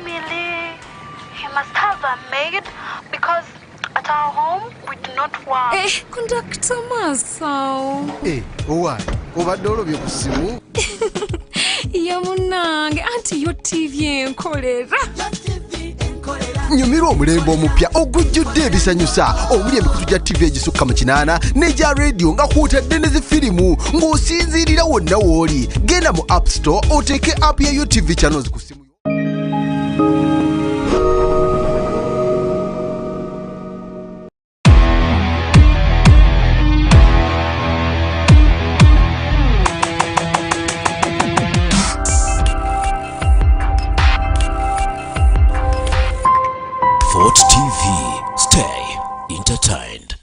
family, he must have a maid because at our home we do not work. Conductor Maso. Why? Obadde olobye ku ssimu? Yamunange anti yo TV enkolera. Nyumirwa omulembe omupya ogujjudde ebisanyusa omuli emikutu gya TV egisukka mu 8 n'egya radio nga kw'otadde ne zifirimu ng'osinziirira wonna w'oli. Genda mu App Store oteeke app ya UTV channels ku ssimu. TV, stay entertained.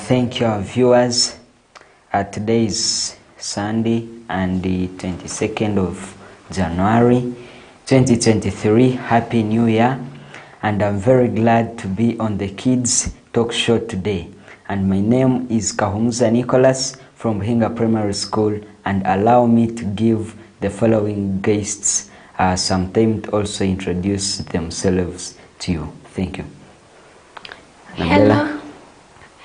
Thank you, our viewers. Today is Sunday and the 22nd of January 2023. Happy New Year. And I'm very glad to be on the Kids Talk Show today. And my name is Kahumuza Nicholas from Hinga Primary School. And allow me to give the following guests some time to also introduce themselves to you. Thank you. Annabella.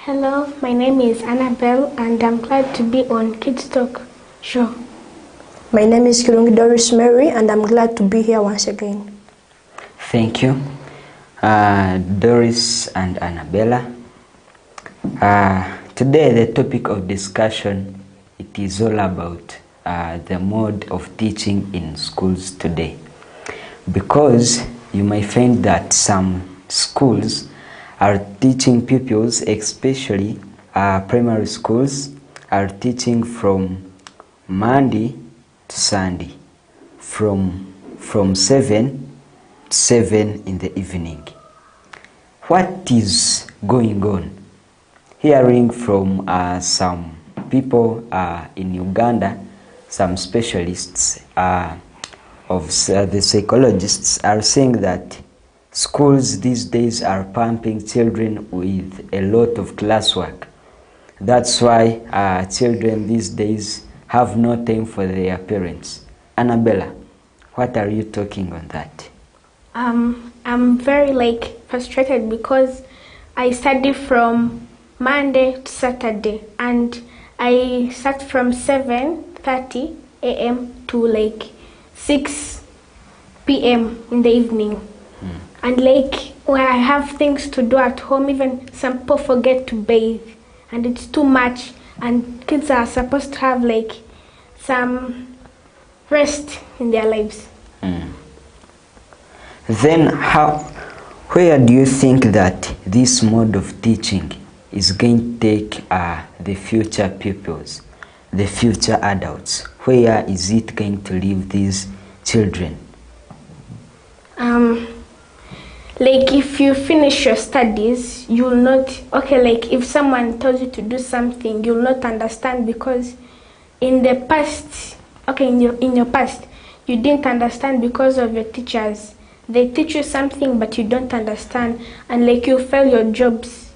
Hello, my name is Annabelle and I'm glad to be on Kids Talk Show. My name is Kirungi Doris Mary and I'm glad to be here once again. Thank you, Doris and Annabella. Today the topic of discussion, it is all about the mode of teaching in schools today, because you may find that some schools are teaching pupils, especially primary schools, are teaching from Monday to Sunday, from 7 to 7 in the evening. What is going on? Hearing from some people in Uganda, some specialists of the psychologists are saying that schools these days are pumping children with a lot of classwork. That's why children these days have no time for their parents. Annabella, what are you talking on that? I'm very frustrated because I study from Monday to Saturday and I start from 7:30 a.m. to 6 p.m. in the evening. And when I have things to do at home, even some people forget to bathe and it's too much, and kids are supposed to have some rest in their lives. Then where do you think that this mode of teaching is going to take the future pupils, the future adults? Where is it going to leave these children? If you finish your studies, you'll not, if someone tells you to do something, you'll not understand because in the past, in your past, you didn't understand because of your teachers. They teach you something, but you don't understand, and you fail your jobs,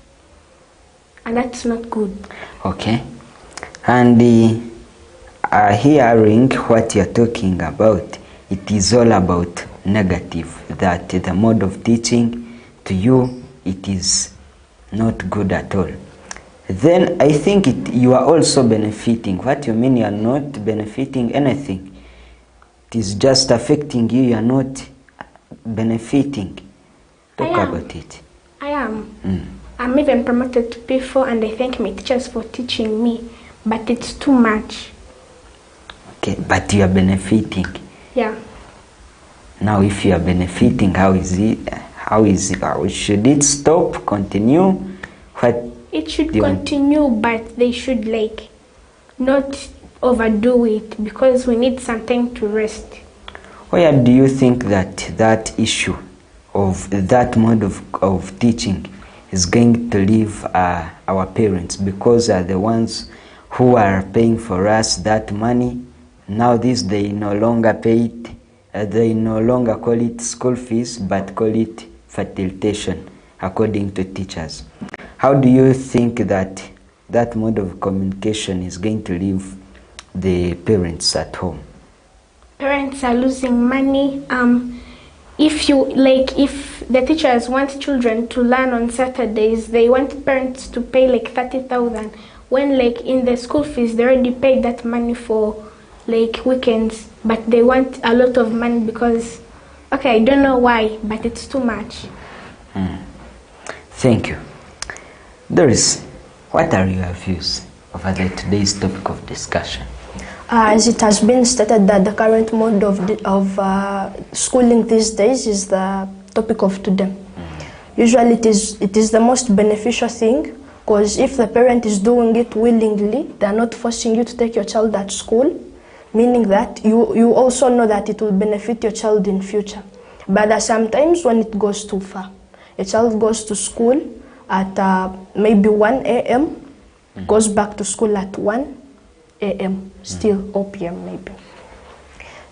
and that's not good. Okay. And hearing what you're talking about, it is all about negative, that the mode of teaching to you, it is not good at all. Then I think you are also benefiting. What you mean you are not benefiting anything? It is just affecting you, you are not benefiting. Talk about it. I am. I'm even promoted to P4 and I thank my teachers for teaching me, but it's too much. Okay, but you are benefiting. Yeah. Now if you are benefiting, how is it? Should it stop, continue? What it should continue, but they should not overdo it because we need some time to rest. Where do you think that issue of that mode of teaching is going to leave our parents, because are the ones who are paying for us that money? Now they no longer pay it. They no longer call it school fees, but call it facilitation, according to teachers. How do you think that mode of communication is going to leave the parents at home? parents are losing money. If the teachers want children to learn on Saturdays, they want parents to pay like 30,000. When like in the school fees, they already paid that money for like weekends, but they want a lot of money because, okay, I don't know why, but it's too much. Thank you. Doris, what are your views over today's topic of discussion? As it has been stated that the current mode of schooling these days is the topic of today. Usually it is the most beneficial thing, because if the parent is doing it willingly, they are not forcing you to take your child at school, meaning that you also know that it will benefit your child in future. But sometimes when it goes too far, a child goes to school at maybe 1 a.m., goes back to school at 1 a.m., still or p.m. maybe.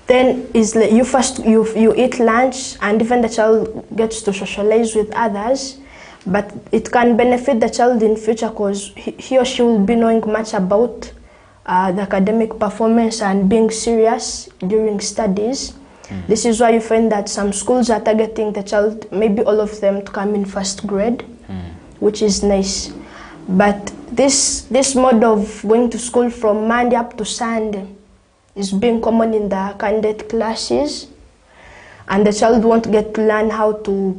Then you eat lunch, and even the child gets to socialize with others, but it can benefit the child in future because he or she will be knowing much about the academic performance and being serious during studies. This is why you find that some schools are targeting the child, maybe all of them, to come in first grade, which is nice. But this mode of going to school from Monday up to Sunday is being common in the candidate classes, and the child won't get to learn how to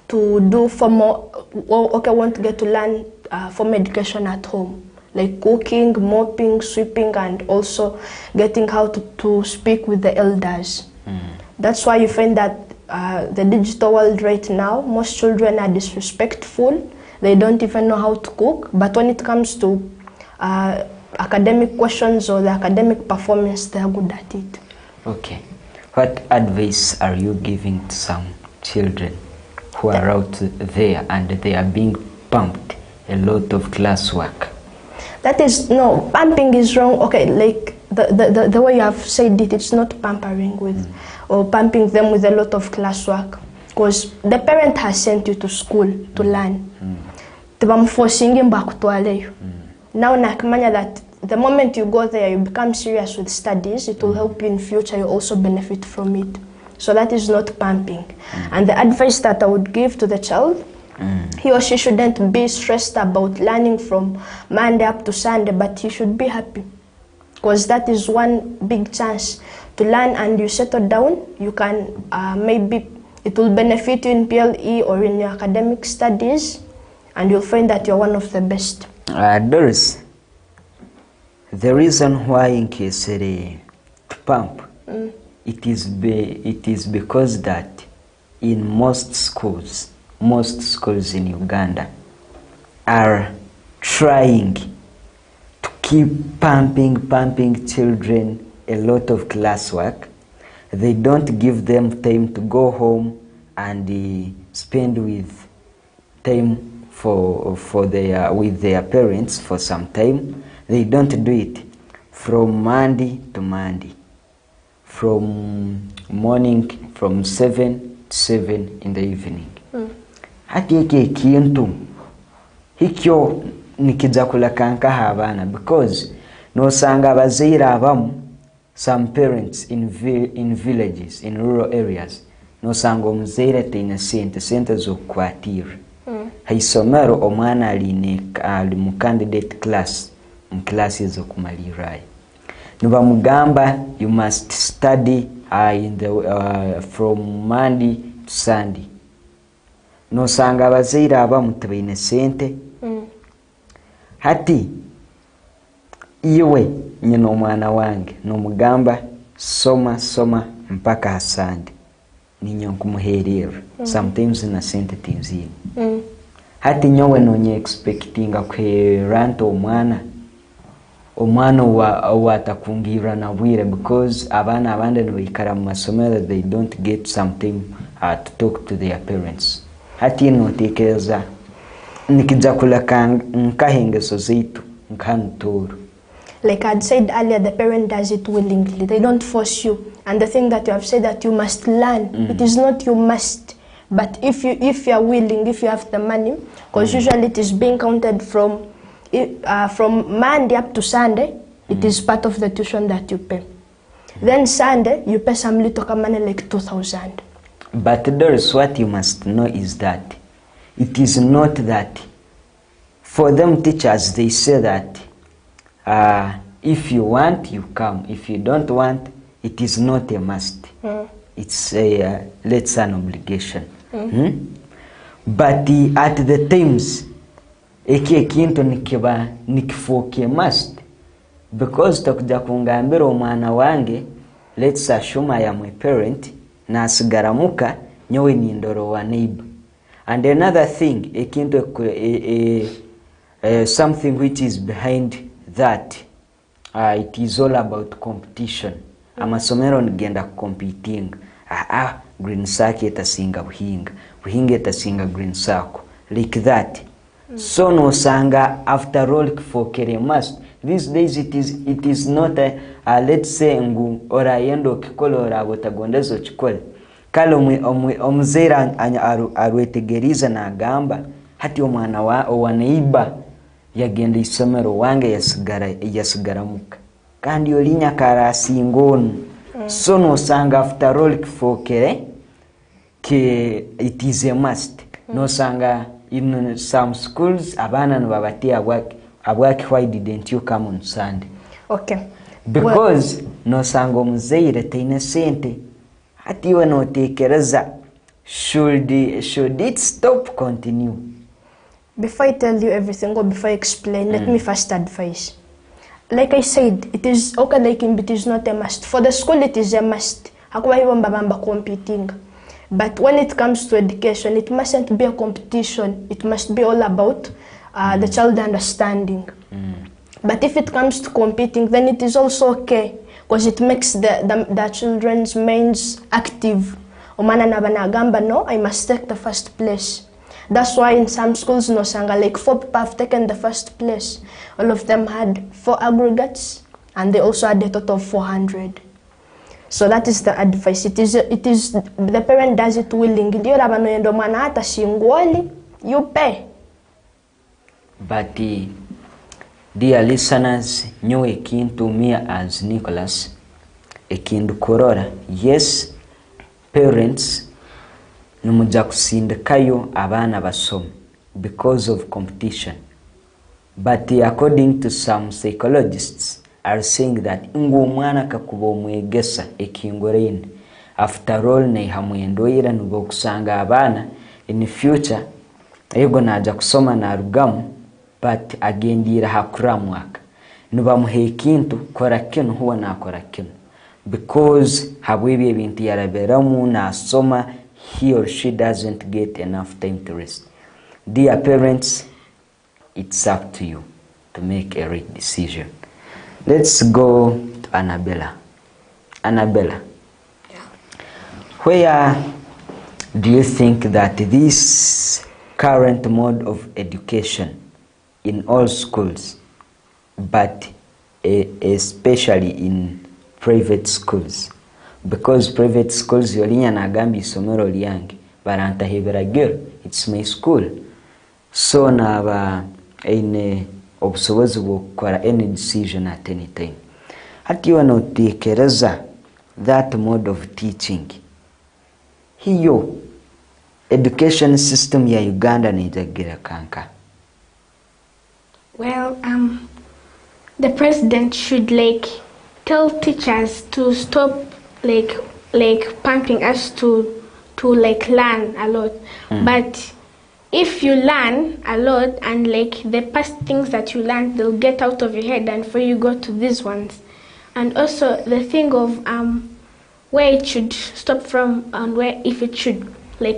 do formal, won't get to learn formal education at home, like cooking, mopping, sweeping, and also getting how to speak with the elders. That's why you find that the digital world right now, most children are disrespectful. They don't even know how to cook, but when it comes to academic questions or the academic performance, they are good at it. Okay. What advice are you giving to some children who are out there and they are being pumped a lot of classwork? That is, no, pumping is wrong. Okay, like the way you have said it, it's not pampering with or pumping them with a lot of classwork, because the parent has sent you to school to learn. Forcing him back to Aleyu. Now nakamanya that the moment you go there, you become serious with studies, it will help you in future, you also benefit from it. So that is not pumping. And the advice that I would give to the child, he or she shouldn't be stressed about learning from Monday up to Sunday, but he should be happy, because that is one big chance to learn, and you settle down, you can maybe it will benefit you in PLE or in your academic studies, and you'll find that you're one of the best. Doris, the reason why in Kesere to pump, it is because that in most schools in Uganda are trying to keep pumping children a lot of classwork. They don't give them time to go home and spend with time with their parents for some time. They don't do it from Monday to Monday, from morning from 7 to 7 in the evening. Hati eke kintu hikyo nikija kulakanka abana, because no sanga abazaire abamu, some parents in villages, in rural areas, no sanga omuzaire teine sente zokukwatira. Haisomero omwana ali mu candidate class, mu classes okumalirayo. Nibamugamba you must study from Monday to Sunday. No sanga abazaire abamu tebaine sente. Hati iwe nyina omwana wange nomugamba soma mpaka Sunday, ninyo nkumuherera sometimes na sente tinzini. Hati nyowe nonye expectinga kweranta omwana watakungira na bwire, because abana abandi noikara mu masomero, they don't get something to talk to their parents. Hati notekereza nikija kulaka nkahengeso zitu nkanturu. Like I'd said earlier, the parent does it willingly. They don't force you. And the thing that you have said that you must learn, it is not you must. But if you are willing, if you have the money, because usually it is being counted from Monday up to Sunday, it is part of the tuition that you pay. Then Sunday, you pay some little money like 2,000. But there's what you must know is that it is not that for them teachers, they say that if you want, you come. If you don't want, it is not a must. It's a let's an obligation. But at the times, eki kintu nikifuke must, because takuja kungambira omwana wange, let's assume I am a parent, na asigaramuka nyowe ni ndoro wa neighbor. And another thing, something which is behind that, it is all about competition. Amasomero ngenda competing. Green saki etasinga buhinga etasinga green sako, like that. So no sanga after all kifokere must. These days it is not let's say ngu ora yendo kikolo ora botagondezo chikole. Kale omuzera arwetegeriza na agamba hati omwana wa neighbor yagenda isomero wange yasigaramuka kandi olinya karasingonu. So no sanga after all kifokere ke it is a must. No sanga in some schools abana nbabatia abwaki why didn't you come on Sunday? Okay. Because no sanga omuzeire teine sente. Hati we no tekereza should it stop continue? Before I tell you everything or before I explain, let me first advise. Like I said, it is okay, like it is not a must. For the school, it is a must. Hakuwa hiyo mbabamba competing. But when it comes to education, it mustn't be a competition. It must be all about the child understanding. But if it comes to competing, then it is also okay, because it makes the children's minds active. Omana nabanagamba, no, I must take the first place. That's why in some schools, no sanga, like 4 people have taken the first place. All of them had 4 aggregates, and they also had a total of 400. So that is the advice. It is the parent does it willingly. You pay. But dear listeners, new akin to me as Nicholas, akin to Korora. Yes, parents numuja kusindikayo abana basom because of competition. But according to some psychologists are saying that ingo mwana kakuba omwegesa ekingorine after all na ihamwendoira nubo kusanga abana in future ego naja kusoma na rugamu but agendira hakura mwaka nuba muhe kintu kora kino huwa nakora kino because habwebi ebintu yaraberamu na soma he or she doesn't get enough time to rest. Dear parents, it's up to you to make a right decision. Let's go to Annabella. Annabella, where do you think that this current mode of education in all schools, but especially in private schools, because private schools yolinya nagambi isomero lyange barantahebera girl, it's my school, so naba eine obusobozi bwokukora any decision at any time. Hati wanotekereza that mode of teaching hiyo education system ya Uganda nijagira kanka? Well, the president should tell teachers to stop pumping us to learn a lot. But if you learn a lot and the past things that you learned, they'll get out of your head, and for you go to these ones. And also the thing of where it should stop from and where if it should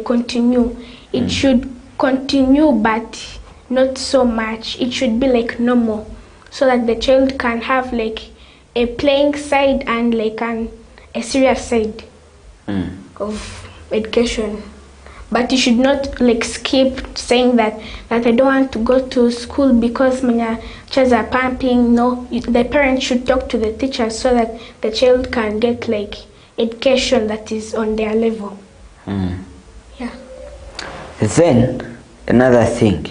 continue. It should continue, but not so much. It should be normal, so that the child can have a playing side and a serious side of education. But you should not skip saying that I don't want to go to school because my children are pumping. No, the parents should talk to the teachers so that the child can get education that is on their level. Yeah. Then another thing,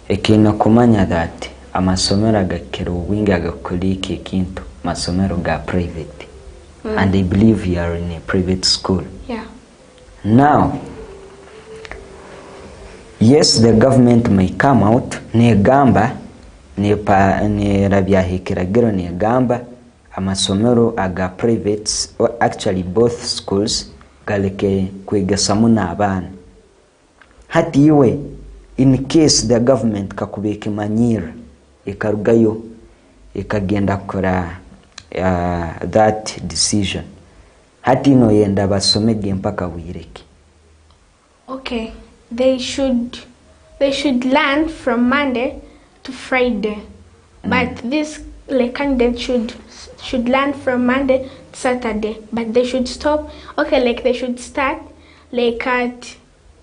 ekina kumanya that amasomero agakero wingi agakoliki kintu masomero ga private. and I believe you are in a private school. Yeah. Now, yes, the government may come out negamba nerabyahikiragiro negamba amasomero aga privates, or actually both schools, galeke kwegesamu n'abaana. Hati iwe, in case the government kakubeka manyira ikarugayo ikagenda kora that decision, hati ino yenda basomege mpaka wireki. Okay, they should learn from Monday to Friday, but this candidate should learn from Monday to Saturday, but they should stop. Okay, they should start at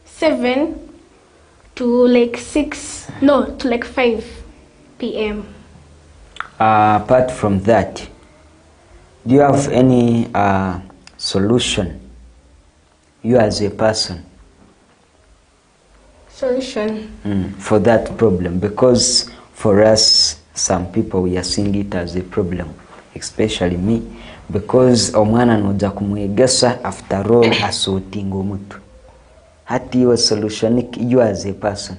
7 to 5 p.m. Apart from that, do you have any solution, you as a person? Solution? For that problem, because for us, some people, we are seeing it as a problem, especially me, because omwana noja kumwegesa after all asotinga omutu. Hati iwe solution, you as a person,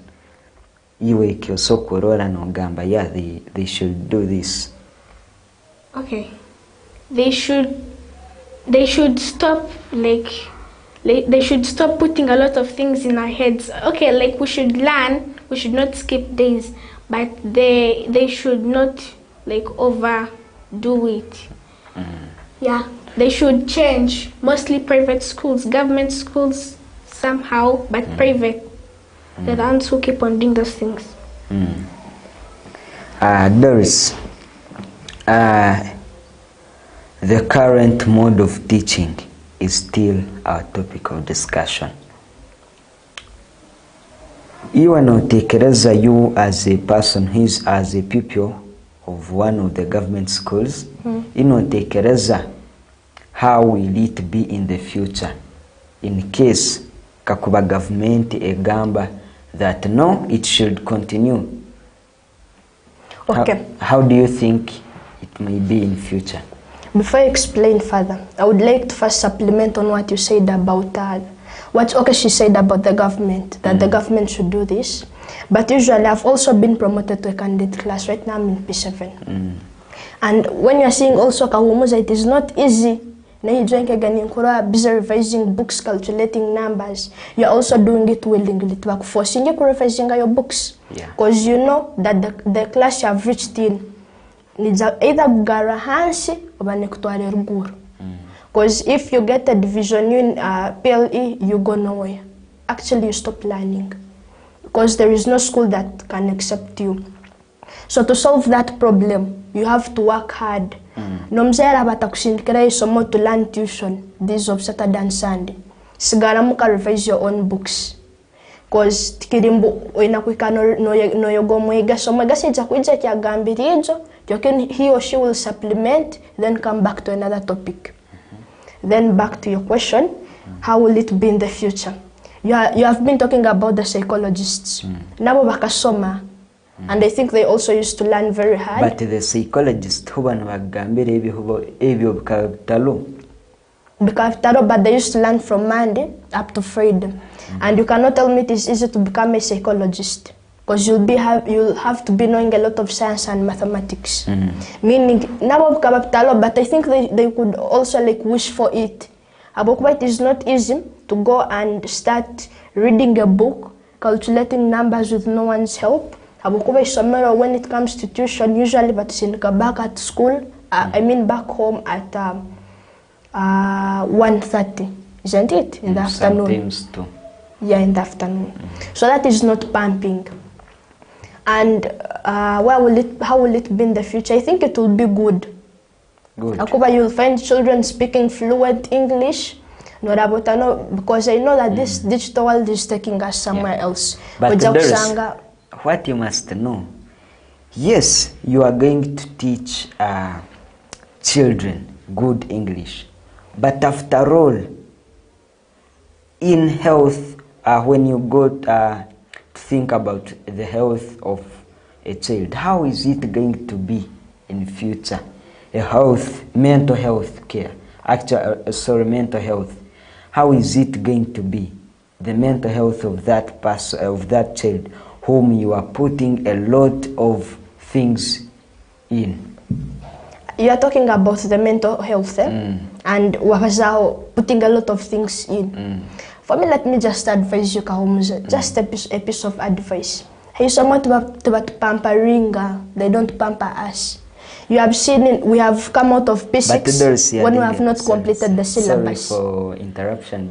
iwe kyoso korora no gamba, yeah, they should do this. Okay, they should stop they should stop putting a lot of things in our heads. Okay, we should learn, we should not skip days, but they should not overdo it. Yeah, they should change, mostly private schools, government schools somehow, but private. They're the ones who keep on doing those things. Doris, the current mode of teaching is still our topic of discussion. You are not tekereza, you as a person who is as a pupil of one of the government schools, you know tekereza, how will it be in the future in case kakuba government egamba that no, it should continue? Okay. How do you think it may be in future? Before I explain further, I would like to first supplement on what you said about what she said about the government, that the government should do this. But usually I've also been promoted to a candidate class. Right now I'm in P7. And when you're seeing also kahumuza, it is not easy. Busy revising books, calculating numbers. You're also doing it willingly. Forcing you to revising your books. Because you know that the class you have reached in needs either gara hansi or banekutware ruguru. Because if you get a division in PLE, you go nowhere. Actually, you stop learning. Because there is no school that can accept you. So to solve that problem, you have to work hard. Nomzera batakushindikira isomo to learn tuition days of Saturday and Sunday. Sigara muka revise your own books. Because tikirimbu inakwika no yogo mwega so mwega seja kuija kia gambirijo, he or she will supplement, then come back to another topic. Then back to your question, how will it be in the future? You have been talking about the psychologists. Nabo bakasoma. And I think they also used to learn very hard. But the psychologists huba nabagambira ebyo bikabitalo. But they used to learn from Monday up to Friday. And you cannot tell me it is easy to become a psychologist. Because you'll have to be knowing a lot of science and mathematics. Meaning, nabo bikabitalo, but I think they could also wish for it. It is not easy to go and start reading a book, calculating numbers with no one's help. When it comes to tuition, usually but back at school, back home at 1:30, isn't it? In the afternoon. Sometimes too. Yeah, in the afternoon. So that is not pumping. And how will it be in the future? I think it will be good. Good. You'll find children speaking fluent English. Because I know that this digital world is taking us somewhere else. But what you must know, yes, you are going to teach children good English, but after all, in health, when you go to think about the health of a child, how is it going to be in future? Mental health care. actual mental health, how is it going to be? The mental health of that person, of that child, whom you are putting a lot of things in. You are talking about the mental health, and wapazao putting a lot of things in. For me, let me just advise you, Kahumuza, just a piece of advice. Hey, someone to pampering, they don't pamper us. You have seen it, we have come out of P6 when we have not completed the syllabus. Sorry for interruption,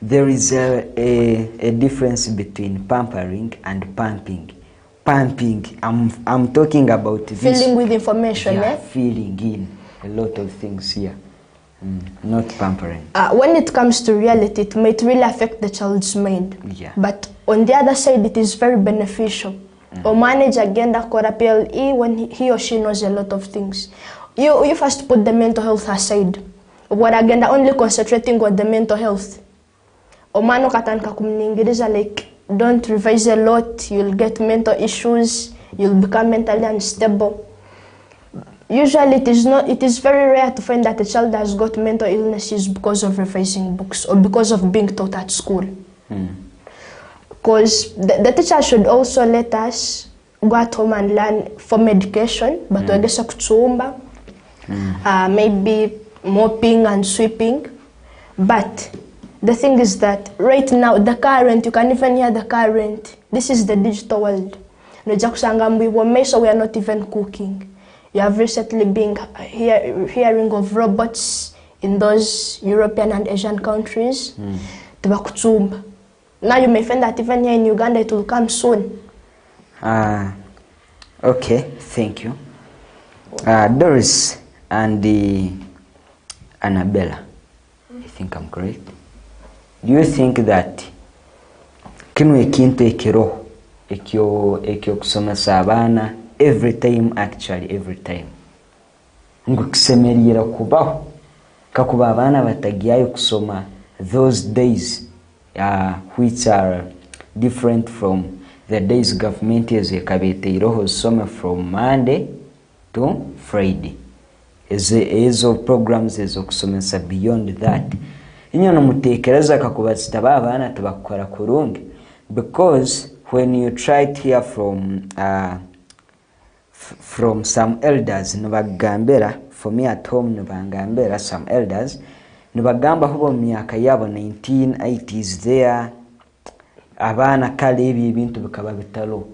there is a difference between pampering and pumping. Pumping, I'm talking about this. Filling with information, yeah, filling in a lot of things here. Not pampering. When it comes to reality, it might really affect the child's mind. Yeah. But on the other side, it is very beneficial. Or manage agenda kora PLE when he or she knows a lot of things. You first put the mental health aside. What agenda only concentrating on the mental health. Omano katanka kumningiriza like don't revise a lot, you'll get mental issues, you'll become mentally unstable. Usually it is very rare to find that a child has got mental illnesses because of revising books or because of being taught at school. Because the teacher should also let us go at home and learn for medication, but we get kuchumba, maybe mopping and sweeping. But the thing is that right now, the current, you can even hear the current. This is the digital world. So we are not even cooking. You have recently been hearing of robots in those European and Asian countries. Now you may find that even here in Uganda it will come soon. Okay, thank you. Doris and Annabella, I think I'm correct. Do you think that kinwe kintu ekiroho ekyo kusomesa abana every time ngo kisemerera kubaho kakuba abana batagiyayo kusoma those days which are different from the days government is ekabeteeroho soma from Monday to Friday. Ezo programs ezo kusomesa beyond that. Inyo no mutekereza kakuba zitaba abana tubakora kurungi, because when you try to hear from some elders nubagambera, for me at home nubagambera some elders nubagamba hubo myaka yabo 1980s there abana kale ebi bintu bikaba bitalo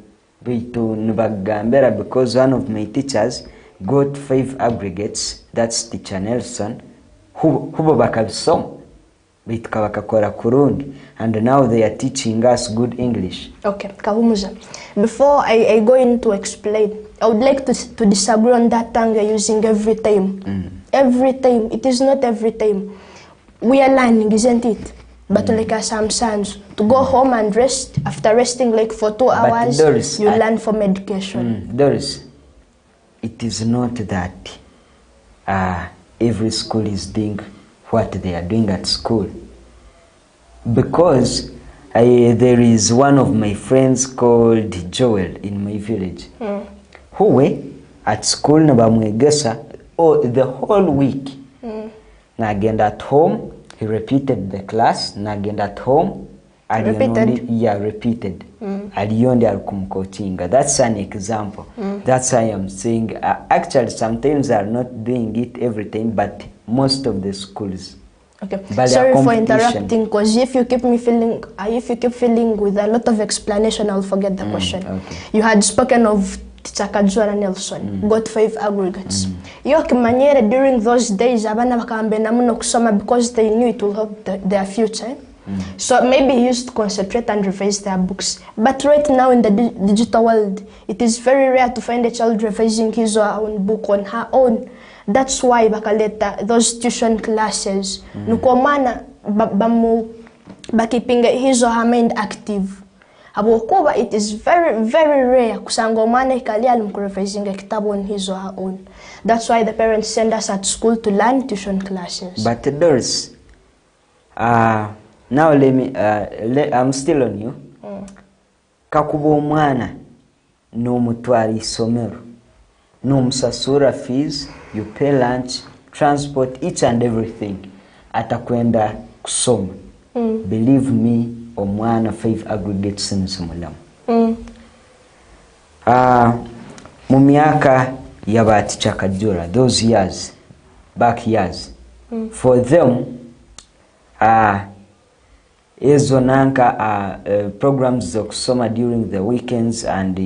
bitu nubagambera, because one of my teachers got 5 aggregates, that's teacher Nelson, hubo bakabisoma bitukabakakora kurundi, and now they are teaching us good English. Okay, Kahumuza, before I go into explain, I would like to disagree on that tongue you're using every time. Every time, it is not every time. We are learning, isn't it? But like some sons, to go home and rest, after resting like for 2 hours, Doris, you learn for medication. Doris, it is not that every school is doing what they are doing at school, because there is one of my friends called Joel in my village who were at school nabamwegesa the whole week. Nagenda at home, he repeated the class, nagenda at home, repeated. Aliondi alkumcoachinga. That's an example. That's why I'm saying actually sometimes they are not doing it every time, but most of the schools. Okay. Sorry for interrupting, because if you keep filling with a lot of explanation, I'll forget the question. Okay. You had spoken of Teacher Kajwara Nelson, got 5 aggregates. During those days, abana bakambe namuno kusoma because they knew it will help their future. So maybe he used to concentrate and revise their books. But right now in the digital world, it is very rare to find a child revising his or her own book on her own. That's why bakaleta those tuition classes. Nukomana bakipinga his or her mind active. Abokuba, it is very, very rare kusanga omwana ikali alimkurevising a kitabu on his or her own. That's why the parents send us at school to learn tuition classes. But Doris, now let me, I'm still on you. Kakuba omwana no mutwari somero, no musasura fees, you pay lunch, transport, each and everything, atakwenda kusoma. Believe me, omwana 5 aggregates nsumulamu. Mu myaka yabati chakajura, those years, back years, for them, ezo nanka programs zo kusoma during the weekends and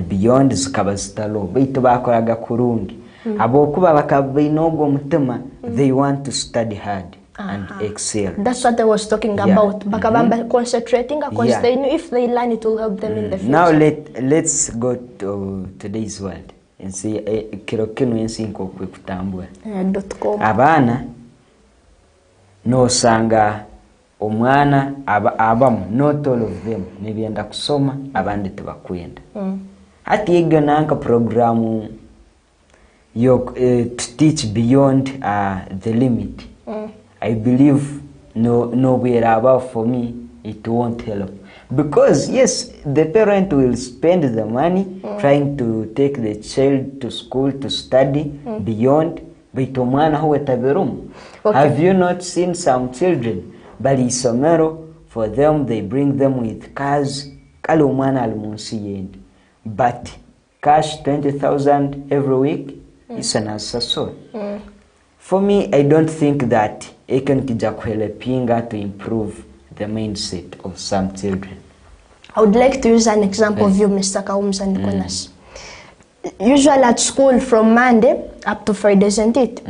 beyond zikaba zitalo baitu bakoraga kurungi abokuba bakabainogo mutima, they want to study hard and excel. That's what I was talking about. Bakabamba concentrating because they know if they learn it will help them in the future. Now let's go to today's world and see kirokino yensinko kwe kutambula. .com. Abana no sanga omwana abamu, not all of them nibyenda kusoma abandi tebakwenda. Ati ego nanka programu to teach beyond the limit. I believe nowhere above for me it won't help, because yes, the parent will spend the money trying to take the child to school to study beyond, but omwana huwe taberum. Have you not seen some children bali somero, for them they bring them with cars kale omwana alimunsi yendi, but cash 20,000 every week is an assessor. For me, I don't think that it can pinga to improve the mindset of some children. I would like to use an example of you, Mr. Kaums and Nicholas. Usually at school from Monday up to Friday, isn't it?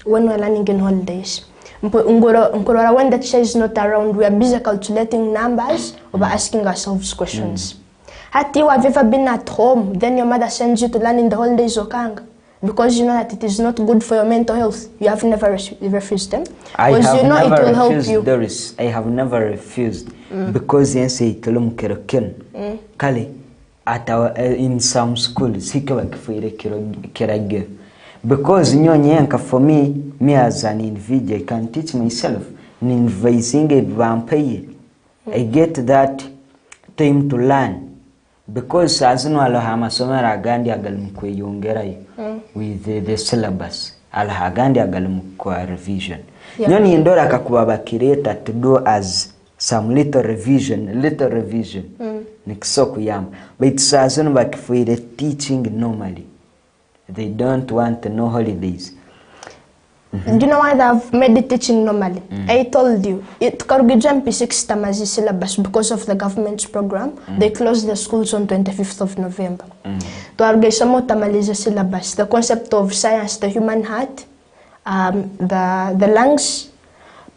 When we're learning in holidays. When the teacher is not around, we are busy calculating numbers or asking ourselves questions. Have you ever been at home, then your mother sends you to learn in the holidays okanga? Because you know that it is not good for your mental health. You have never refused them. Because you know it will help you. Doris, I have never refused. Because yense itolum keroken. Kale, at in some schools, because for me as an individual, I can teach myself. Invising a vampire. I get that time to learn. Because as no alahama somera agandi agalmukwe yongerayo with the syllabus alahagandi agalmukwa revision. Nyoni indora akakuba kireta to do as some little revision nikisoku yam, but it's as no bakifire teaching normally. They don't want no holidays. Do you know why they've made the teaching normally? I told you, it Karugijam P6 Tamazi syllabus because of the government's program. They closed the schools on 25th of November. To Argesamo Tamaliza syllabus, the concept of science, the human heart, the lungs,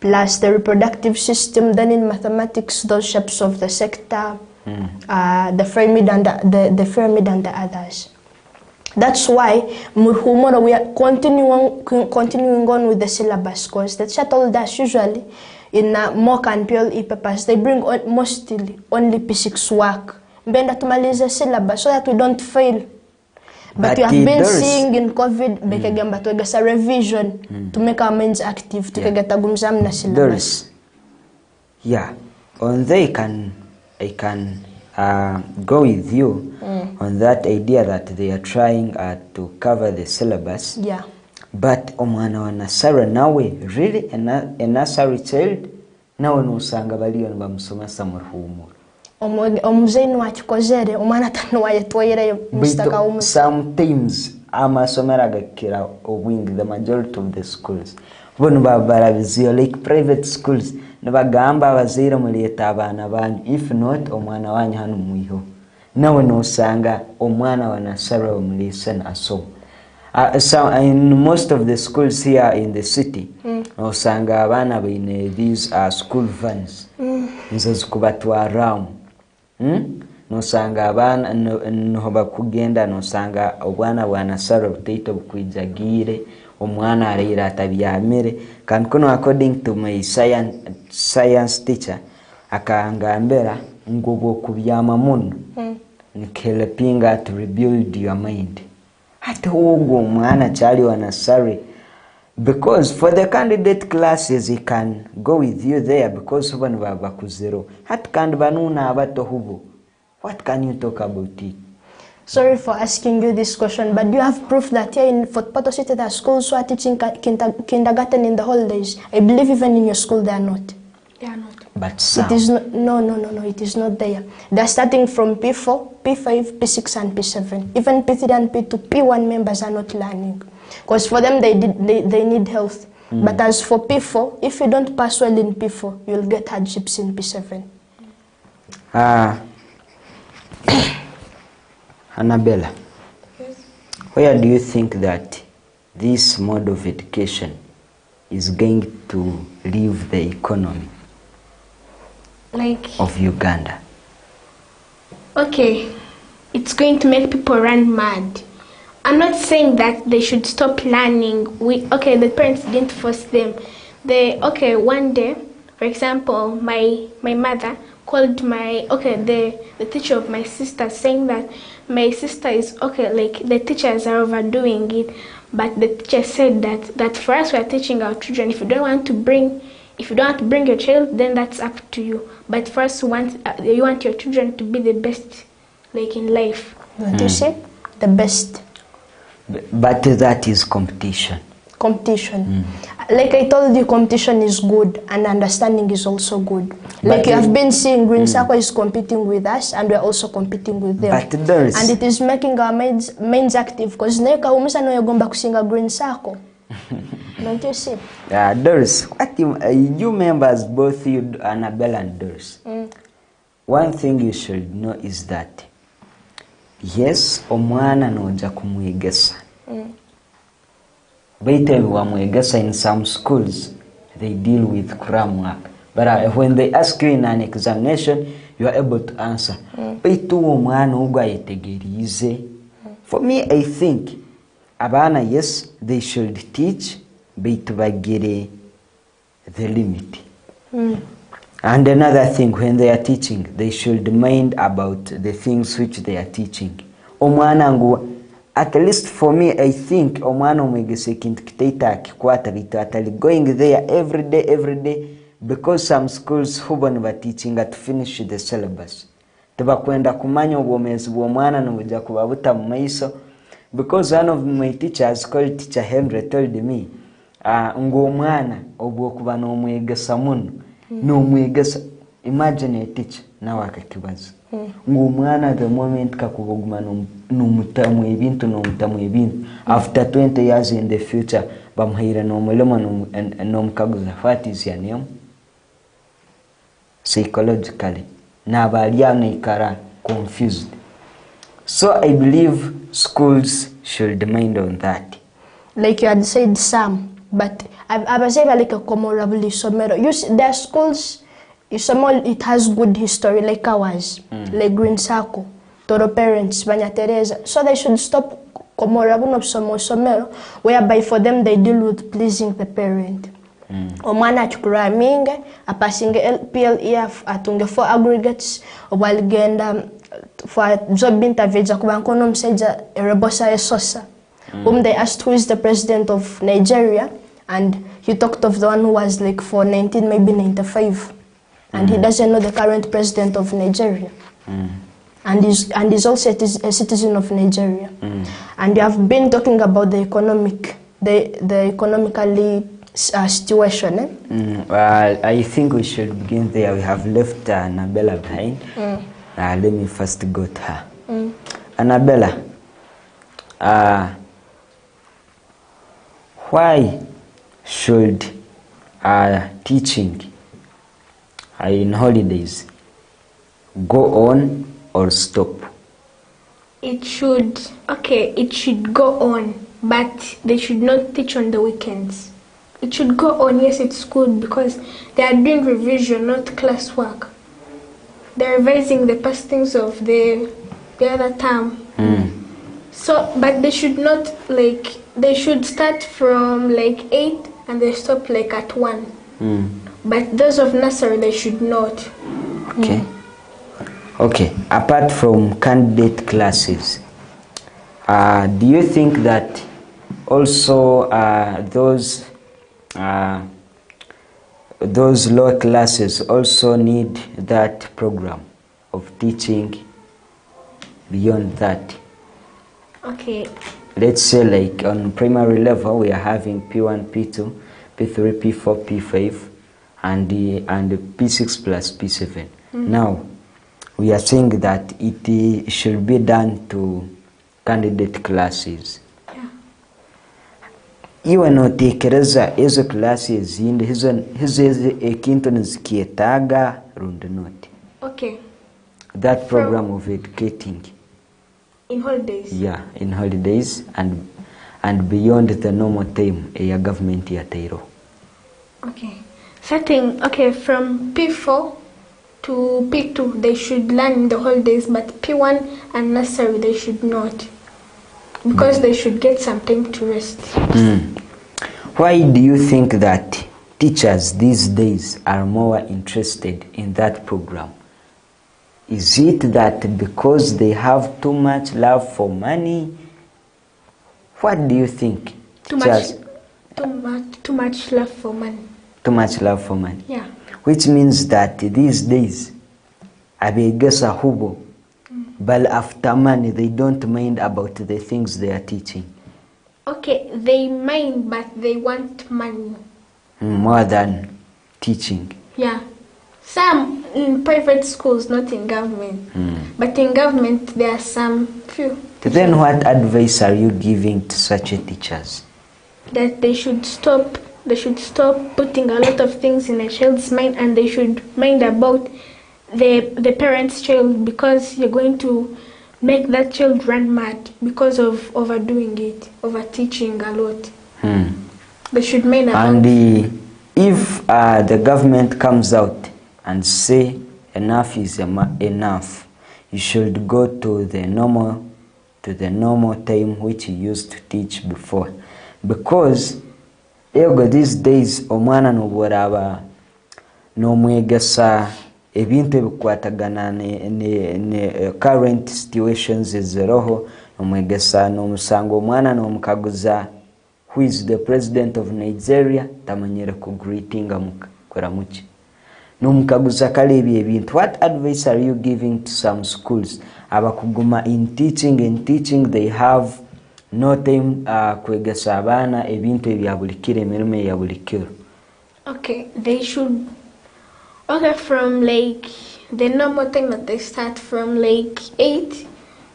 plus the reproductive system, then in mathematics, those shapes of the sector, the pyramid and the pyramid and the others. That's why we are continuing on with the syllabus, because the teacher told us usually in mock and PLE papers they bring mostly only P6 work. Benda tumaliza syllabus so that we don't fail. But we have been seeing in COVID bekagamba to a revision to make our minds active to get a gumzam na syllabus. Yeah, on there I can go with you on that idea that they are trying to cover the syllabus. Yeah. But omwana wa nasara nawe, really a nursery child, nawe nusanga baliyo bamusomesa muruhumu. Omuzeni wachikozere omwana tanuwa yetwaire Mr. Kauma. Sometimes amasomera gakira wing the majority of the schools. Bono babarabiziyo like private schools. Nabagamba abazira muleta abana banyu, if not omwana wanyu hanu mwiho. Nawe nosanga omwana wa nasara omulisa asom. So in most of the schools here in the city, nosanga abana baine these school vans. Nzo zikubatwa around. Nosanga abana noba kugenda nosanga obwana bwa nasara butaito bukwijagire. Omwana arira tabyamire kan kuno according to my science teacher akangambera ngogo kubyama muno nikelepinga to rebuild your mind. Hata ugo mwana chali wa nasari, because for the candidate classes he can go with you there because ubani babakuzero hata kandi banuna abato hubo. What can you talk about it? Sorry for asking you this question, but do you have proof that here in Fort Portal City there are schools who are teaching kindergarten in the holidays? I believe even in your school they are not. They are not. But some. It is not, no, it is not there. They're starting from P4, P5, P6 and P7. Even P3 and P2, P1 members are not learning. Because for them they need health. But as for P4, if you don't pass well in P4, you'll get hardships in P7. Annabella, Yes. where do you think that this mode of education is going to leave the economy Like, of Uganda? okay, it's going to make people run mad. I'm not saying that they should stop learning. Okay, the parents didn't force them. One day, for example, my mother called the teacher of my sister, saying that my sister is like the teachers are overdoing it. But the teacher said that for us, we are teaching our children. If you don't want to bring your child, then that's up to you. But first, you want your children to be the best, like in life. What do you say? The best. But that is competition. Competition. Like I told you, competition is good and understanding is also good. But Like you have been seeing, Green Circle is competing with us and we're also competing with them. But there's... And it is making our minds active because neka umisa no yagomba kusinga Green Circle. Don't you see? Doris, what you members, both you, Annabella and Doris, one thing you should know is that yes, omwana noja kumwegesa. But in some schools, they deal with cram work. But when they ask you in an examination, you are able to answer. For me, I think, abana, yes, they should teach, but bagire the limit. And another thing, when they are teaching, they should mind about the things which they are teaching. At least for me, I think omwana omwegese kintu kitaita akikwata bitu atali going there every day, because some schools hubo niba teaching to finish the syllabus. Tebakwenda kumanya obwomezi bw'omwana nobujja kubabuta mu maiso, because one of my teachers called Teacher Henry told me ng'omwana obwokuba n'omwegesa muno n'omwegesa. Imagine a teacher nawe akakibazo ng'omwana the moment kakuboguma n'omutamu ebintu after 20 years in the future bamuhaire n'omulema n'omukaguza. What is your name? Psychologically n'abalyano ikara confused. So I believe schools should mind on that. Like you had said some, but I was saying like a comparable somero. You see, there are schools. It has good history like ours, like Green Circle, Toro Parents, Banya Teresa. So they should stop komorabun of somero, whereby for them they deal with pleasing the parent. Omwana chukura minge, apasinge PLEF atunge 4 aggregates, obaligenda for job interviews kubankono mseja erebosa esosa. They asked who is the president of Nigeria, and he talked of the one who was like for 1995. And he doesn't know the current president of Nigeria. And he's also a citizen of Nigeria. And you have been talking about the economically situation. Well, I think we should begin there. We have left Annabella behind. Let me first go to her. Annabella, why should teaching in holidays go on or stop? It should go on, but they should not teach on the weekends. It should go on, yes, it's good because they are doing revision, not classwork. They're revising the past things of the other term. So, but they should not they should start from 8 and they stop at 1. But those of nursery, they should not. Okay. Apart from candidate classes, do you think that also those lower classes also need that program of teaching beyond that? Okay. Let's say like on primary level we are having P1, P2, P3, P4, P5 and P6 plus P7. Now we are saying that it should be done to candidate classes. Iwe notekereza ezo classes zindi hizo ekintu nizikietaga rundi noti. Okay. That program of educating. In holidays? Yeah, in holidays and beyond the normal time ya government ya Tairo. Okay. Starting, okay, from P4 to P2 they should learn in the holidays, but P1 and nursery they should not. Because they should get some time to rest. Why do you think that teachers these days are more interested in that program? Is it that because they have too much love for money? What do you think? Too much love for money. Too much love for money. Yeah. Which means that these days, abegesa hubo, but after money they don't mind about the things they are teaching. Okay, they mind, but they want money. More than teaching. Yeah. Some in private schools, not in government. But in government, there are some few. Then what advice are you giving to such teachers? That they should stop putting a lot of things in a child's mind, and they should mind about the parent's child, because you're going to make that child run mad because of overdoing it, over teaching a lot. They should mind about. And if the government comes out and say enough is enough, you should go to the normal time which you used to teach before, because these days omwana noboraba nomwegesa ebintu ebikwatagana ne current situations eziroho, nomwegesa nomusanga omwana nomukaguza who is the president of Nigeria tamanyere ku greetinga mukuramuki nomukaguza kale ebintu. What advice are you giving to some schools abakuguma in teaching they have no time kwegesa abana ebintu ebyabulikire emirimo eyabulikiro? Okay, they should. Okay, from like the normal time that they start from like 8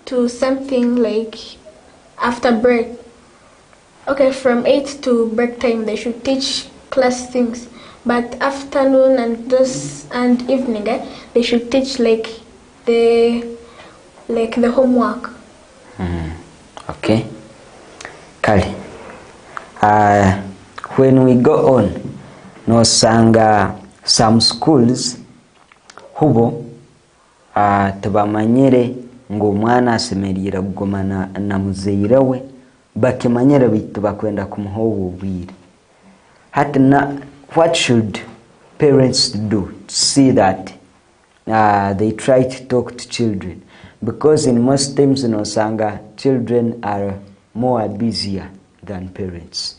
to something like after break. Okay, from 8 to break time they should teach class things, but afternoon and evening they should teach like the homework. Okay. Kali. When we go on, no sanga some schools hubo tebamanyire ngo mwana asemerira kugomana na muzeire we, bakimanyire bitu bakwenda kumuhobo ubwire. What should parents do to see that they try to talk to children? Because in most times in Osanga, children are more busier than parents.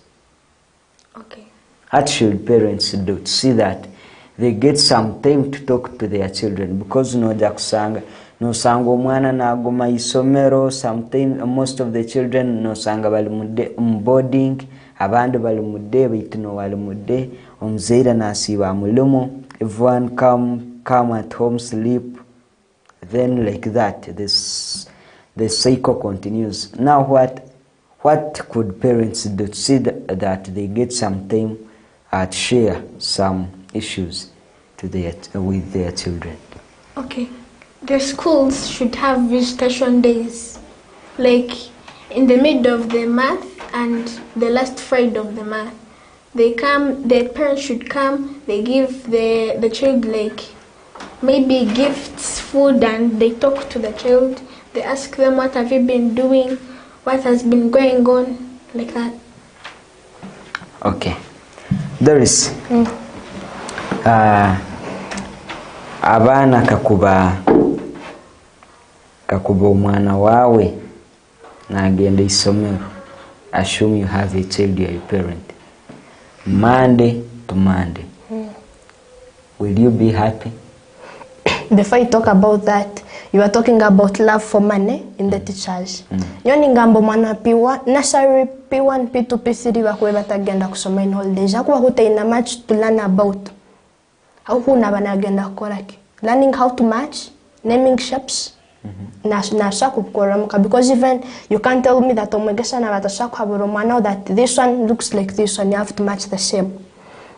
Okay. What should parents do to see that they get some time to talk to their children? Because no sanga omwana na goma isomero, sometimes most of the children no sanga bali boarding, abandi bali mude bitino bali mude, omzeira nasiba mulimo, everyone come at home, sleep, then like that the cycle continues. Now what could parents do to see that they get some time to share some issues with their children? Okay, the schools should have visitation days, like in the middle of the month and the last Friday of the month. They come, the parents should come, they give the child like maybe gifts, food, and they talk to the child. They ask them, what have you been doing? What has been going on? Like that. Okay. There is abana kakuba omwana wawe nagenda isomero. Assume you have a child, you are a parent. Monday to Monday. Will you be happy? Before you talk about that, you are talking about love for money in the teachers. Yoni ngambo mwana P1, nursery P1, P2, P3 bakwe batagenda kusoma in holidays. Hakuwa hutaina much to learn about. Huna banagenda koraki. Learning how to match, naming shapes. Because even you can't tell me that now that this one looks like this one, you have to match the same.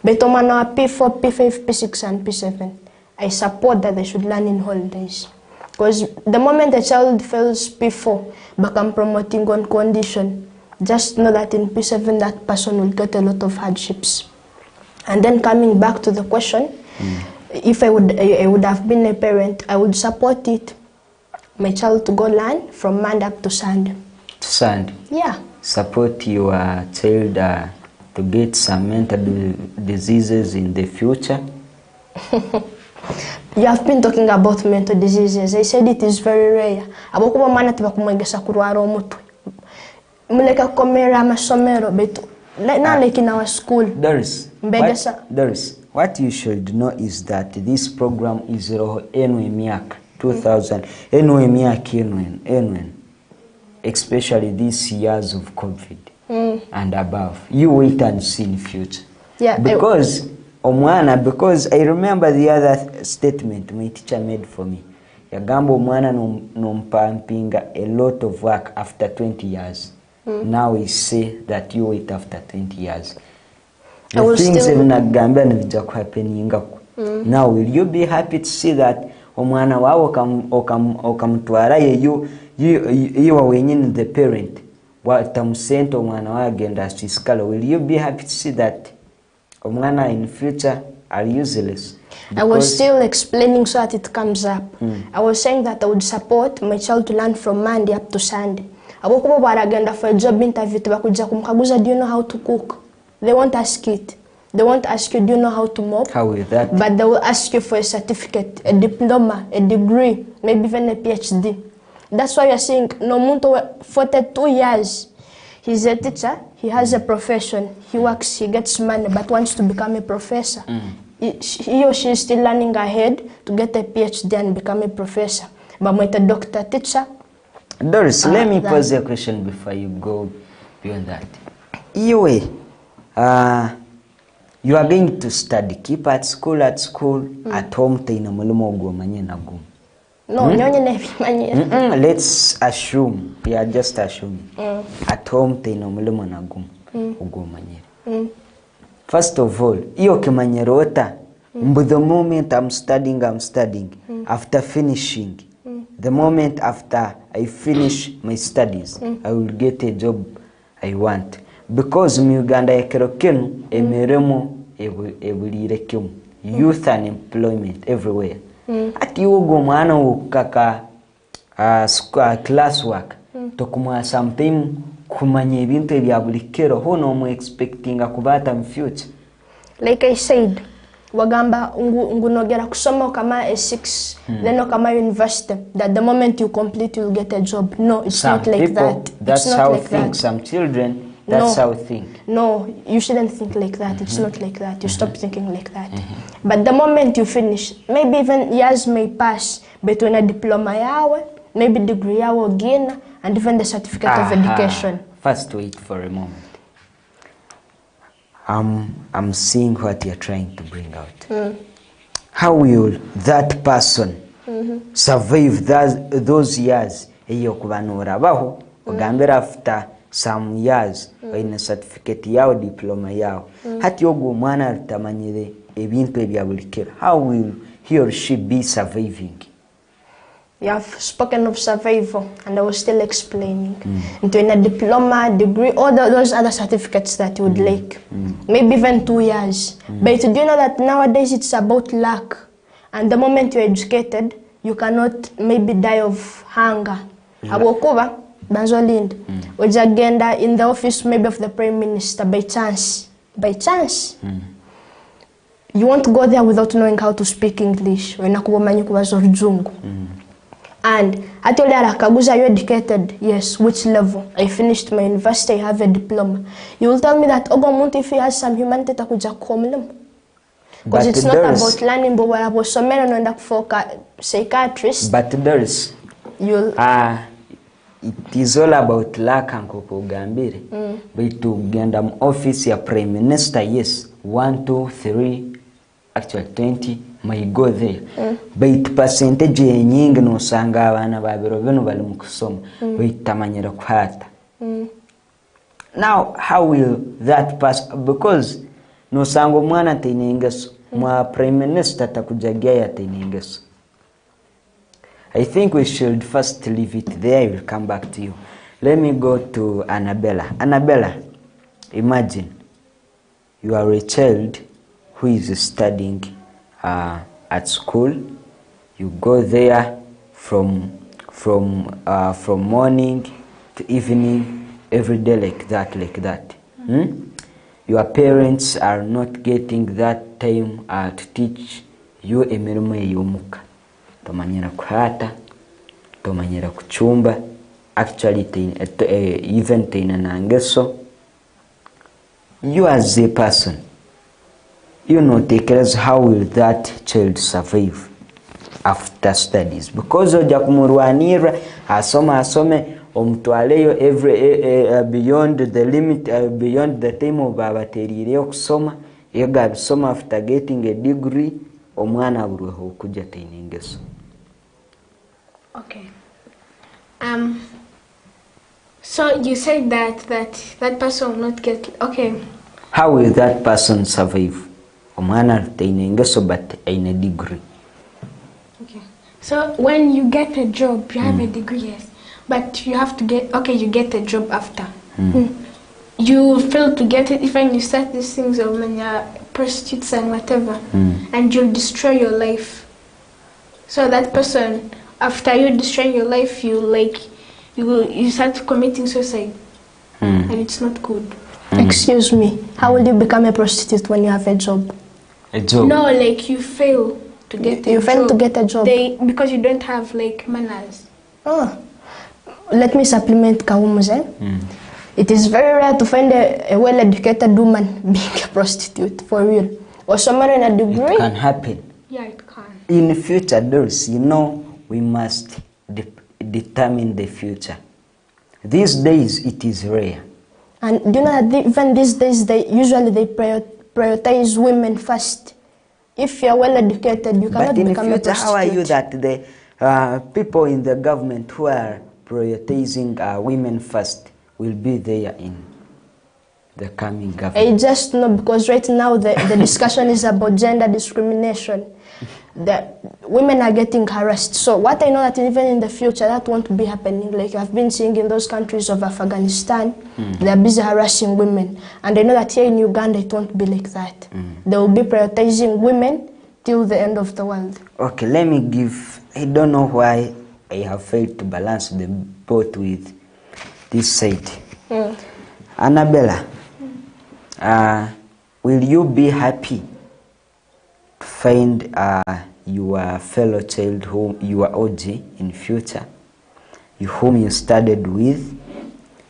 But P4, P5, P6 and P7, I support that they should learn in holidays. Because the moment a child fails P4, but I'm promoting on condition, just know that in P7 that person will get a lot of hardships. And then coming back to the question, if I would have been a parent, I would support it. My child to go learn from Monday up to Sunday. To Sunday? Yeah. Support your child to get some mental diseases in the future? You have been talking about mental diseases. I said it is very rare. Abokuba mana tibakumwegesa kurwara omutwe. Muleka komera amasomero betu. Not like in our school. Doris, what you should know is that this program is enwe miaka 2000 enwe miaka enwe, especially these years of COVID and above. You wait and see in future. Yeah. Because I remember the other statement my teacher made for me. Yagambo omwana nompampinga a lot of work after 20 years. Now we say that you wait after 20 years. The things evinagambia nivija kuhappeninga. Now will you be happy to see that omwana wawo okamutwara you are winning the parent watamusenta omwana wawo agenda aswisikala? Will you be happy to see that omwana in future are useless? I was still explaining so that it comes up. I was saying that I would support my child to learn from Monday up to Sunday. Abokuba baragenda for a job interview bakuja kumkaguza, do you know how to cook? They won't ask it. They won't ask you, do you know how to mop? How is that? But they will ask you for a certificate, a diploma, a degree, maybe even a PhD. That's why you're seeing no muntu 42 years. He's a teacher, he has a profession, he works, he gets money, but wants to become a professor. He or she is still learning ahead to get a PhD and become a professor. But with a doctor, teacher. Doris, let me pose a question before you go beyond that. You are going to study, keep at school, at home, No, let's assume, we are just assuming. At home, first of all, the moment I'm studying, after finishing, the moment after I finish my studies, I will get a job I want. Because mu Uganda ekerokenu emiremo ebulirekemu, youth and employment everywhere. Ati ugo mwana ukaka classwork tokumwa sometime kumanya ebintu ebyabulikero hono mu expecting kubata mu future. Like I said, wagamba ngunogera kusoma kama A6 then kama university, that the moment you complete you'll get a job. No, it's some not like people, that. That's it's not how like think. That. Some children, that's how think. No, you shouldn't think like that. It's not like that. You stop thinking like that. But the moment you finish, maybe even years may pass between a diploma yawe, maybe degree yawe again, and even the certificate of education. First, wait for a moment. I'm seeing what you're trying to bring out. How will that person survive those years? After some years, in a certificate yao, diploma yao. Hati yogo mwana alitamanyire ebintu ebyabulikero. How will he or she be surviving? You have spoken of survival, and I was still explaining. Into in a diploma, degree, all those other certificates that you would like. Maybe even 2 years. But do you know that nowadays it's about luck? And the moment you're educated, you cannot maybe die of hunger. Abokuba, Banzolinda, Ojagenda in the office maybe of the Prime Minister by chance. By chance. You won't go there without knowing how to speak English. And actually, Kaguza, you're educated. Yes, which level? I finished my university, I have a diploma. You will tell me that Ogomuntu, if he has some humanity, takuja komlem. Because But it's not there's- about learning, but we're about some men and for psychiatrist. But there's You'll it is all about luck nk'uko ugambire. Baitu genda mu office ya prime minister, yes, 1 2 3 actually 20 may go there. Baitu percentage nyingi nosanga abana babiro bino bali mu kusoma baitamanyira kuhata. Now how will that pass, because nosanga omwana taine ingeso mwa prime minister takujagia ya taine ingeso. I think we should first leave it there. I will come back to you. Let me go to Annabella. Annabella, imagine you are a child who is studying at school. You go there from morning to evening, every day like that. Your parents are not getting that time to teach you emirimo eyomuka. Tomanyira kuhata, tomanyira kuchumba, actually even taina nangeso. You as a person, you know, take care of how will that child survive after studies, because oja kumurwanira asome omutwaleyo every beyond the limit, beyond the time of abaterire okusoma yoga bisoma after getting a degree omwana buruho okuja taina ingeso. Okay. So you said that person will not get. Okay. How will that person survive? Omwana taina ingeso but aina degree. Okay. So when you get a job, you have a degree, yes, but you have to get. Okay, you get a job after. You fail to get it even you start these things of when you're prostitutes and whatever, and you'll destroy your life. So that person, after you destroy your life, you start committing suicide, and it's not good. Excuse me, how will you become a prostitute when you have a job? A job? No, like you fail to get a job. You fail to get a job? Because you don't have like manners. Oh, let me supplement Kawumuze. It is very rare to find a well-educated woman being a prostitute, for real. Or someone in a degree. It can happen. Yeah, it can. In the future, those, we must determine the future. These days, it is rare. And do you know that even these days, they prioritize women first. If you're well-educated, you cannot become a prostitute. But in the future, how are you that the people in the government who are prioritizing women first will be there in the coming government? I just know, because right now the discussion is about gender discrimination. That women are getting harassed. So what I know that even in the future that won't be happening. Like I've been seeing in those countries of Afghanistan, they are busy harassing women. And I know that here in Uganda it won't be like that. They will be prioritizing women till the end of the world. Okay, let me give, I don't know why I have failed to balance the both with this side. Annabella, will you be happy to find your fellow child whom you are OG in future, whom you studied with?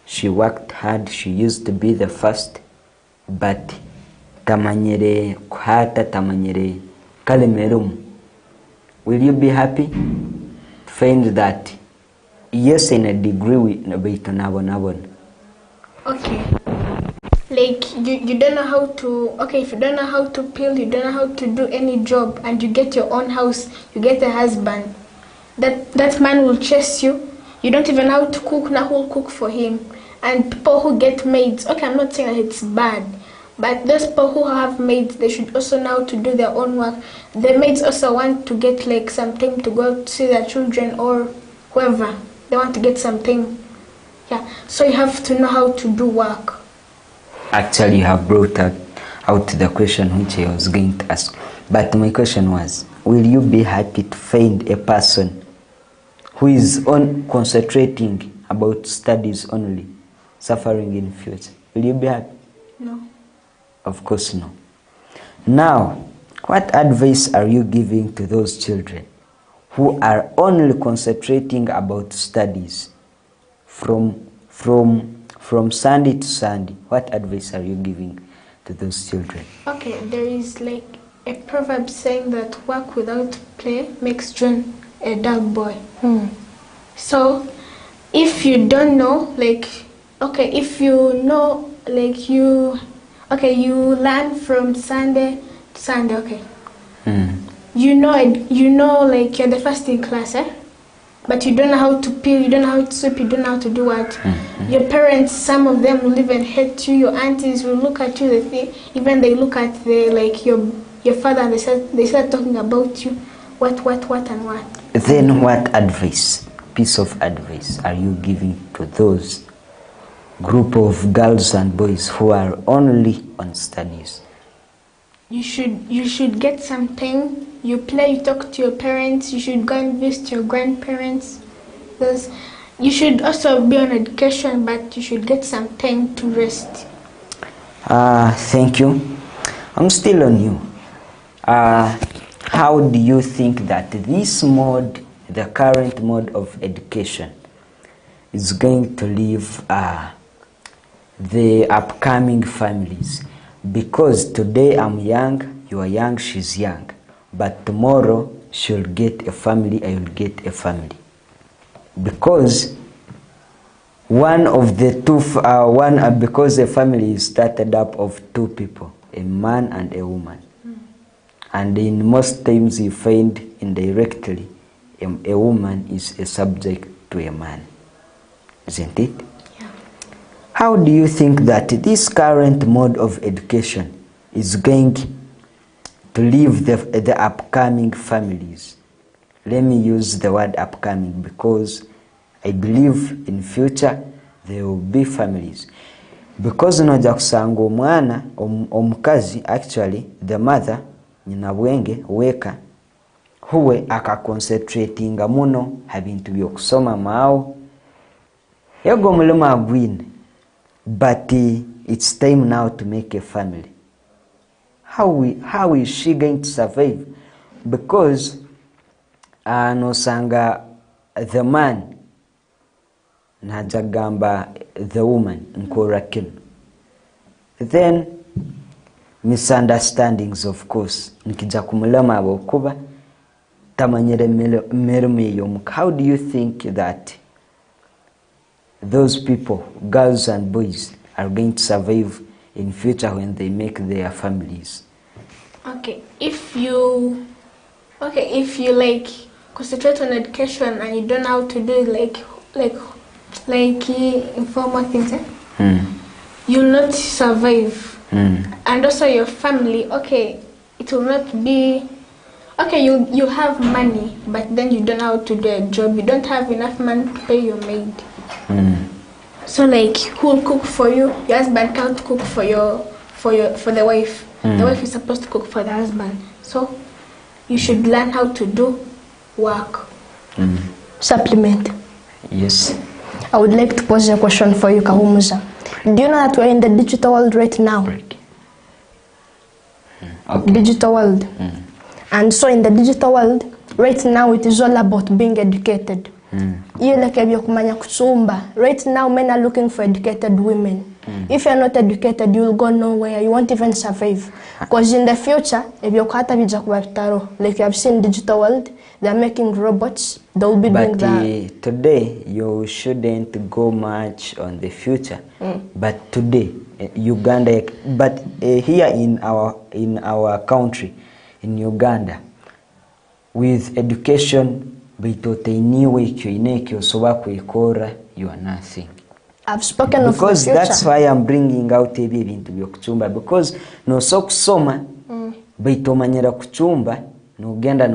She worked hard, she used to be the first, but tamanyere kuhata, tamanyere kalemerum. Will you be happy to find that yes, in a degree we Okay. Like you don't know how to, okay, if you don't know how to peel, you don't know how to do any job, and you get your own house, you get a husband, that man will chase you. You don't even know how to cook, now who will cook for him. And people who get maids, okay, I'm not saying that it's bad, but those people who have maids, they should also know how to do their own work. The maids also want to get like something to go to see their children or whoever. They want to get something. Yeah, so you have to know how to do work. Actually, you have brought out the question which I was going to ask. But my question was, will you be happy to find a person who is concentrating about studies only, suffering in future? Will you be happy? No. Of course no. Now, what advice are you giving to those children who are only concentrating about studies from Sunday to Sunday? What advice are you giving to those children? Okay, there is like a proverb saying that work without play makes John a dull boy. So if you don't know, like, okay, if you know, like you learn from Sunday to Sunday, okay. You know, like you're the first in class, but you don't know how to peel, you don't know how to sweep, you don't know how to do what. Your parents, some of them will even hate you. Your aunties will look at you. Even they look at your father and they start talking about you. What and what. Then what advice, piece of advice, are you giving to those group of girls and boys who are only on studies? You should get something. You play, you talk to your parents. You should go and visit your grandparents. You should also be on education, but you should get some time to rest. Thank you. I'm still on you. How do you think that this mode, the current mode of education, is going to leave the upcoming families? Because today I'm young, you are young, she's young. But tomorrow she'll get a family, I will get a family. Because because a family is started up of two people, a man and a woman. And in most times you find indirectly a woman is a subject to a man. Isn't it? Yeah. How do you think that this current mode of education is going to leave the upcoming families? Let me use the word upcoming because I believe in future there will be families. Because noja kusanga omwana omukazi, actually the mother nyina bwenge weka huwe akaconcentratinga muno habintu byokusoma mao yego mulimo agwine, but it's time now to make a family. How is she going to survive? Because nosanga the man najagamba the woman nkora kino. Then misunderstandings, of course, nikija kumulama abokuba tamanyere merume yomuka. How do you think that those people, girls and boys, are going to survive in future when they make their families? Okay, if you like concentrate on education and you don't know how to do like informal things, you'll not survive. And also your family, okay, it will not be okay. You have money, but then you don't know how to do a job. You don't have enough money to pay your maid. So like, who will cook for you? Your husband can't cook for the wife. The wife is supposed to cook for the husband. So you should learn how to do work. Supplement. Yes. I would like to pose a question for you, Kahumuza. Do you know that we're in the digital world right now? Okay. Digital world. And so in the digital world, right now it is all about being educated. Right now men are looking for educated women. If you're not educated, you'll go nowhere. You won't even survive. Because in the future, like you have seen digital world, they're making robots. They'll be doing that. Today, you shouldn't go much on the future. But today, Uganda, but here in our country, in Uganda, with education, you are nothing. I've spoken of the future. Because that's why I'm bringing out ebintu byokuchumba, because no so kusoma baitomanyira kuchumba no genda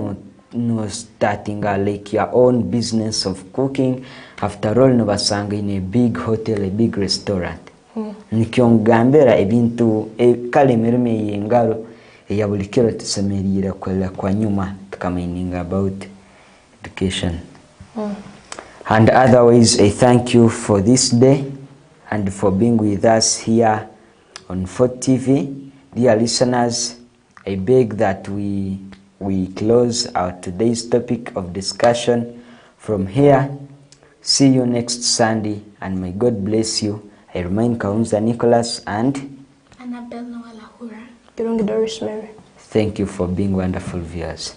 no starting like your own business of cooking. After all, no basanga in a big hotel, a big restaurant. Nikiongambera ebintu kale merime yengalo ya bulikero tusemerira kwa nyuma tukamininga about education. And otherwise, I thank you for this day and for being with us here on Fort TV. Dear listeners, I beg that we close our today's topic of discussion from here. See you next Sunday, and may God bless you. I remain Kaunza Nicholas and Annabelle Noalahura. Doris Mary. Thank you for being wonderful viewers.